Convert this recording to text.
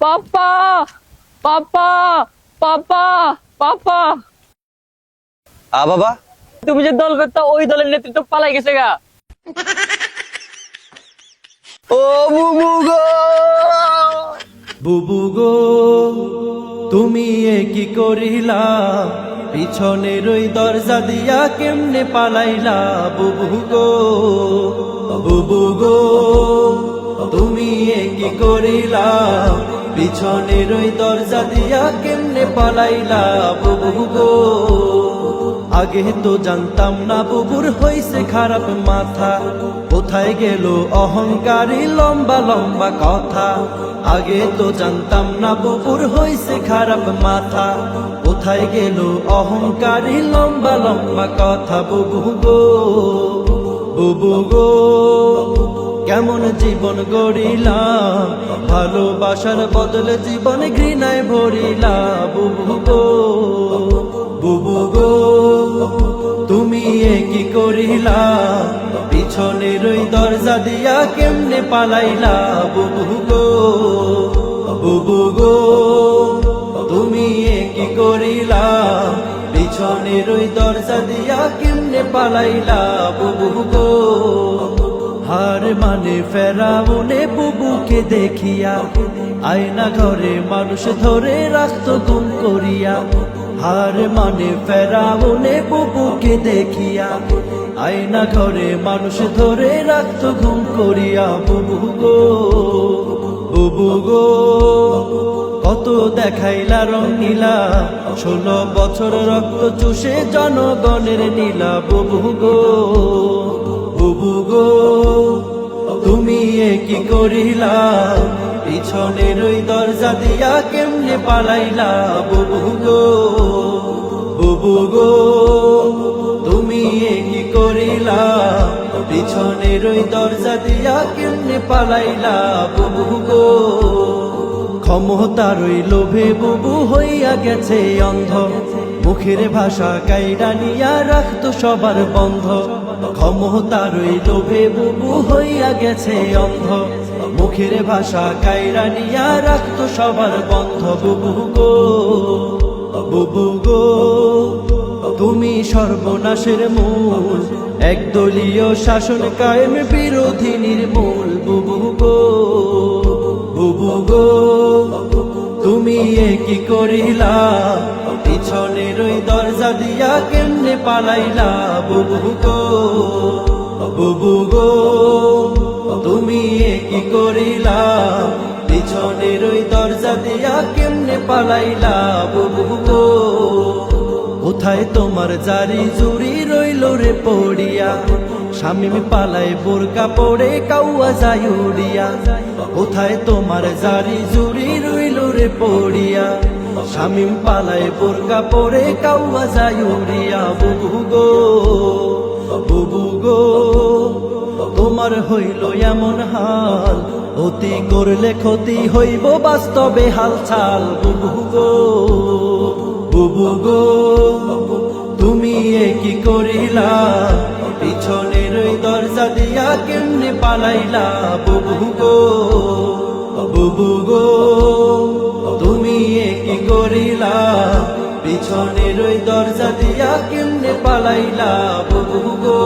পাপা পাপা পাপা পাপা। বাবা, তুমি যে দল করতো ওই দলের নেতৃত্ব পালাই গেছে গা। ও বুবু গো, বুবু গো তুমি এ কি করিলা, পিছনের ওই দরজা দিয়া কেমনে পালাইলা। বুবু গো, বুবু গো তুমি এ কি করিলা, পিছনের ওই দরজা দিয়া কেমনে পালাইলা। বুবু গো আগে তো জানতাম না বুবুর হইছে খারাপ মাথা, কোথায় গেল অহংকারী লম্বা লম্বা কথা। আগে তো জানতাম না বুবুর হইছে খারাপ মাথা, কোথায় গেল অহংকারী লম্বা লম্বা কথা। বুবু গো, বুবু গো কেমন জীবন গড়িলাম, ভালোবাসার বদলে জীবন ঘৃণায় ভরিলা। বুবু গো, বুবু গো তুমি এ কি করিলা, পিছনের ওই দরজা দিয়া কেমনে পালাইলা। বুবু গো, বুবু গো তুমি এ কি করিলা, পিছনের ওই দরজা দিয়া কেমনে পালাইলা। বুবু গো হার মানে ফেরাউনে বুবুকে দেখিয়া, আয়না ঘরে মানুষ ধরে রাখত গুম করিয়া। হার মানে ফেরাউনে বুবুকে দেখিয়া, আয়না ঘরে মানুষ ধরে রাখত গুম করিয়া। বুবু গো, বুবু গো কত দেখাইলা রং নীলা, 16 বছর রক্ত চুষে জনগণের নীলা। বুবু গো, বুবু গো তুমি এ কি করিলা, পিছনের ওই দরজা দিয়া কেমনে পালাইলা। বুবু গো, বুবু গো তুমি এ কি করিলা, পিছনের ওই দরজা দিয়া কেমনে পালাইলা। বুবু গো ক্ষমতার ওই লোভে বুবু হইয়া গেছে অন্ধ, মুখের ভাষা কাইরা নিয়া রাখতো সবার বন্ধ। ক্ষমতার ওই লোভে বুবু হইয়া গেছে অন্ধ, মুখের ভাষা কাইরা নিয়া রাখতো সবার বন্ধ। বুবু গো, বুবু গো তুমি সর্বনাশের মূল, একদলীয় শাসন কায়েম বিরোধী নির্মূল। বুবু গো, বুবু গো তুমি এ কি করিলা, পিছনের ওই দরজা দিয়া কেমনে পালাইলা। বুবু গো, বুবু গো তুমি এ কি করিলা, পিছনের ওই দরজা দিয়া কেমনে পালাইলা। বুবু গো কোথায় তোমার জারি জুরি রইল রে পড়িয়া, শামিম পালায় বোরকা পড়ে কাউয়া যায় উড়িয়া। কোথায় তোমার জারি জুরি রইল রে পড়িয়া, শামিম পালায় বোরকা পড়ে কাউয়া যায় উড়িয়া। বুবু গো, বুবু গো তোমার হইল এমন হাল, অতি করলে ক্ষতি হইব বাস্তবে হালচাল। বুবু গো, বুবু গো তুমি এ কি করিলা, পিছনের ওই দরজা দিয়া কেমনে পালাইলা। বুবু গো, বুবু গো তুমি এ কি করিলা, পিছনের ওই দরজা দিয়া কেমনে পালাইলা। বুবু গো।